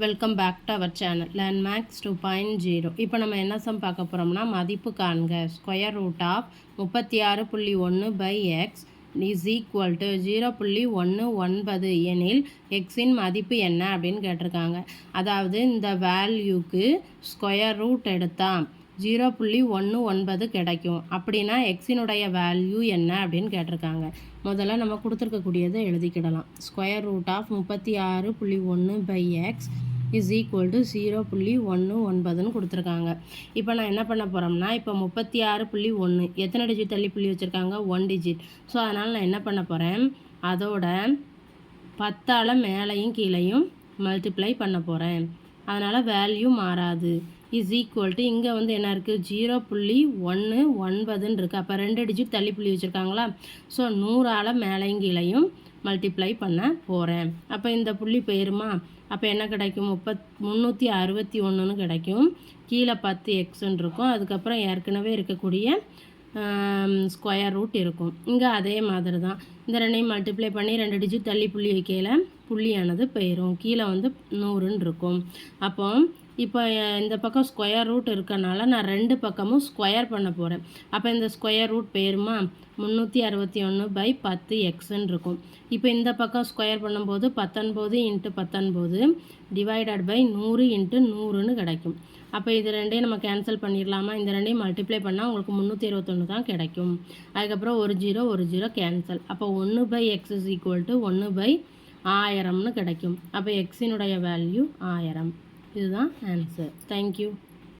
Welcome back to our channel learn maths 2.0. இப்போ நம்ம என்ன சம் பார்க்க போகிறோம்னா மதிப்பு காண்க. Square root of 36.1 by x is equal to 0.19 எனில் எக்ஸின் மதிப்பு என்ன அப்படின்னு கேட்டிருக்காங்க. அதாவது இந்த வேல்யூக்கு ஸ்கொயர் ரூட் எடுத்தால் 0.19 கிடைக்கும். அப்படின்னா எக்ஸினுடைய வேல்யூ என்ன அப்படின்னு கேட்டிருக்காங்க. முதல்ல நம்ம கொடுத்துருக்கக்கூடியதை எழுதிக்கிடலாம். Square root of 36.1 by x is equal to 0.19 கொடுத்துருக்காங்க. இப்போ நான் என்ன பண்ண போகிறோம்னா, இப்போ 36.1 எத்தனை டிஜிட் தள்ளி புள்ளி வச்சுருக்காங்க? 1 டிஜிட். ஸோ அதனால் நான் என்ன பண்ண போகிறேன், அதோட 10ஆல் மேலேயும் கீழேயும் மல்டிப்ளை பண்ண போகிறேன். அதனால் வேல்யூ மாறாது. இஸ் ஈக்குவல் டு இங்கே வந்து என்ன இருக்குது, 0.19 இருக்குது. அப்போ 2 டிஜிட் தள்ளி புள்ளி வச்சுருக்காங்களா? ஸோ 100ஆல் மேலேயும் கீழேயும் மல்டிப்ளை பண்ண போகிறேன். அப்போ இந்த புள்ளி போயிருமா? அப்போ என்ன கிடைக்கும்? 361 கிடைக்கும். கீழே 10 எக்ஸ்ன்னு இருக்கும். அதுக்கப்புறம் ஏற்கனவே இருக்கக்கூடிய ஸ்கொயர் ரூட் இருக்கும். இங்கே அதே மாதிரி தான். இந்த ரெண்டையும் மல்டிப்ளை பண்ணி 2 டிஜிட் தள்ளி புள்ளி வைக்கையில் புள்ளியானது போயிடும். கீழே வந்து 100ன்னு இருக்கும். அப்போ இப்போ இந்த பக்கம் ஸ்கொயர் ரூட் இருக்கனால நான் 2 பக்கமும் ஸ்கொயர் பண்ண போகிறேன். அப்போ இந்த ஸ்கொயர் ரூட் பேருமா 361 பை 10 எக்ஸ்ன்னு இருக்கும். இப்போ இந்த பக்கம் ஸ்கொயர் பண்ணும்போது 19 × 19 டிவைடட் பை 100 × 100ன்னு கிடைக்கும். அப்போ இது ரெண்டையும் நம்ம கேன்சல் பண்ணிடலாமா? இந்த ரெண்டையும் மல்டிப்ளை பண்ணால் உங்களுக்கு 361 தான் கிடைக்கும். அதுக்கப்புறம் ஒரு 0 கேன்சல். அப்போ 1 by x is equal to 1 by 1000ன்னு கிடைக்கும். அப்போ எக்ஸினுடைய வேல்யூ 1000. இதுதான் ஆன்சர். தேங்க்யூ.